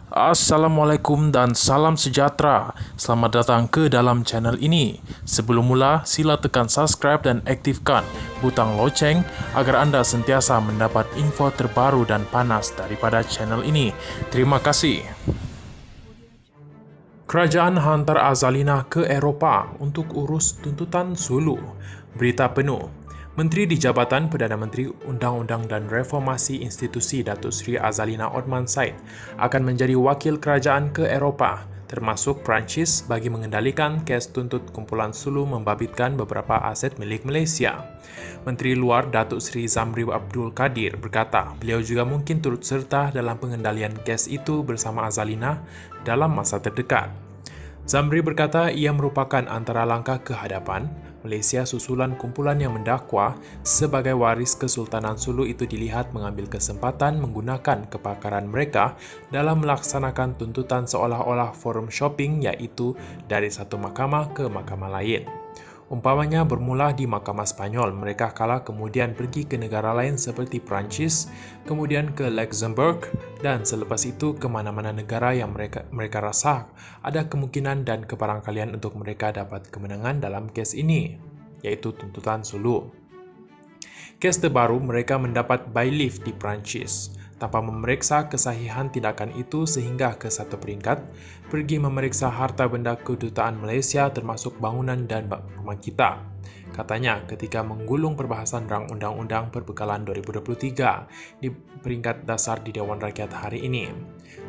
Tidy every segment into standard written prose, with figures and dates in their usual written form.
Assalamualaikum dan salam sejahtera. Selamat datang ke dalam channel ini. Sebelum mula, sila tekan subscribe dan aktifkan butang loceng agar anda sentiasa mendapat info terbaru dan panas daripada channel ini. Terima kasih. Kerajaan hantar Azalina ke Eropah untuk urus tuntutan Sulu. Berita penuh. Menteri di Jabatan Perdana Menteri Undang-Undang dan Reformasi Institusi Datuk Seri Azalina Othman Said akan menjadi wakil kerajaan ke Eropah, termasuk Perancis bagi mengendalikan kes tuntut kumpulan Sulu membabitkan beberapa aset milik Malaysia. Menteri Luar Datuk Seri Zamri Abdul Kadir berkata beliau juga mungkin turut serta dalam pengendalian kes itu bersama Azalina dalam masa terdekat. Zamri berkata ia merupakan antara langkah ke hadapan Malaysia susulan kumpulan yang mendakwa sebagai waris Kesultanan Sulu itu dilihat mengambil kesempatan menggunakan kepakaran mereka dalam melaksanakan tuntutan seolah-olah forum shopping iaitu dari satu mahkamah ke mahkamah lain. Umpamanya bermula di mahkamah Spanyol, mereka kalah kemudian pergi ke negara lain seperti Perancis, kemudian ke Luxembourg, dan selepas itu ke mana-mana negara yang mereka rasa ada kemungkinan dan kebarangkalian untuk mereka dapat kemenangan dalam kes ini, yaitu tuntutan Sulu. Kes terbaru mereka mendapat bailiff di Perancis. Tanpa memeriksa kesahihan tindakan itu sehingga ke satu peringkat, pergi memeriksa harta benda kedutaan Malaysia termasuk bangunan dan rumah kita. Katanya ketika menggulung perbahasan rang undang-undang perbekalan 2023 di peringkat dasar di Dewan Rakyat hari ini.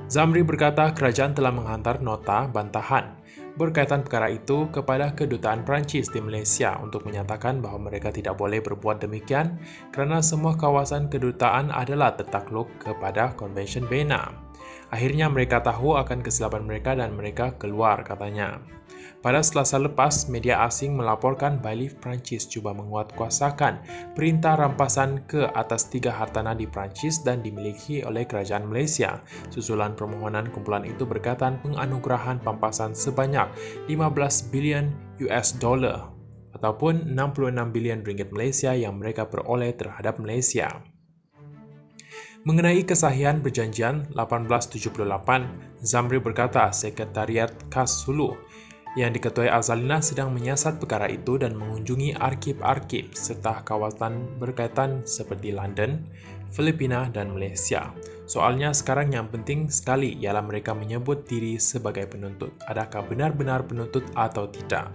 Zamri berkata kerajaan telah menghantar nota bantahan berkaitan perkara itu kepada kedutaan Perancis di Malaysia untuk menyatakan bahawa mereka tidak boleh berbuat demikian kerana semua kawasan kedutaan adalah tertakluk kepada Konvensyen Vienna. Akhirnya mereka tahu akan kesilapan mereka dan mereka keluar, katanya. Pada Selasa lepas, media asing melaporkan bailiff Perancis cuba menguatkuasakan perintah rampasan ke atas 3 hartanah di Perancis dan dimiliki oleh kerajaan Malaysia. Susulan permohonan kumpulan itu berkaitan penganugerahan pampasan sebanyak 15 bilion US dollar ataupun 66 bilion ringgit Malaysia yang mereka peroleh terhadap Malaysia. Mengenai kesahihan perjanjian 1878, Zamri berkata Sekretariat Khas Sulu yang diketuai Azalina sedang menyiasat perkara itu dan mengunjungi arkib-arkib serta kawasan berkaitan seperti London, Filipina dan Malaysia. Soalnya sekarang yang penting sekali ialah mereka menyebut diri sebagai penuntut. Adakah benar-benar penuntut atau tidak?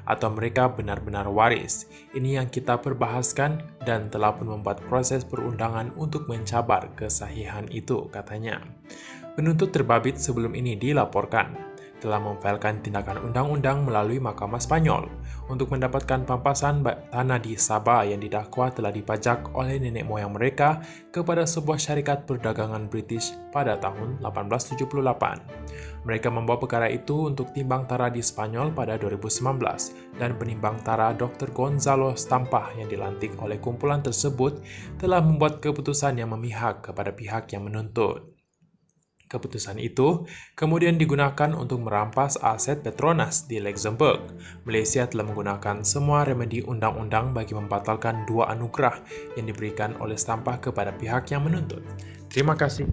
Atau mereka benar-benar waris? Ini yang kita perbahaskan dan telah pun membuat proses perundangan untuk mencabar kesahihan itu, katanya. Penuntut terbabit sebelum ini dilaporkan telah memfailkan tindakan undang-undang melalui Mahkamah Spanyol untuk mendapatkan pampasan tanah di Sabah yang didakwa telah dipajak oleh nenek moyang mereka kepada sebuah syarikat perdagangan British pada tahun 1878. Mereka membawa perkara itu untuk timbang tara di Spanyol pada 2019 dan penimbang tara Dr. Gonzalo Stampah yang dilantik oleh kumpulan tersebut telah membuat keputusan yang memihak kepada pihak yang menuntut. Keputusan itu kemudian digunakan untuk merampas aset Petronas di Luxembourg. Malaysia telah menggunakan semua remedi undang-undang bagi membatalkan 2 anugerah yang diberikan oleh Stampah kepada pihak yang menuntut. Terima kasih.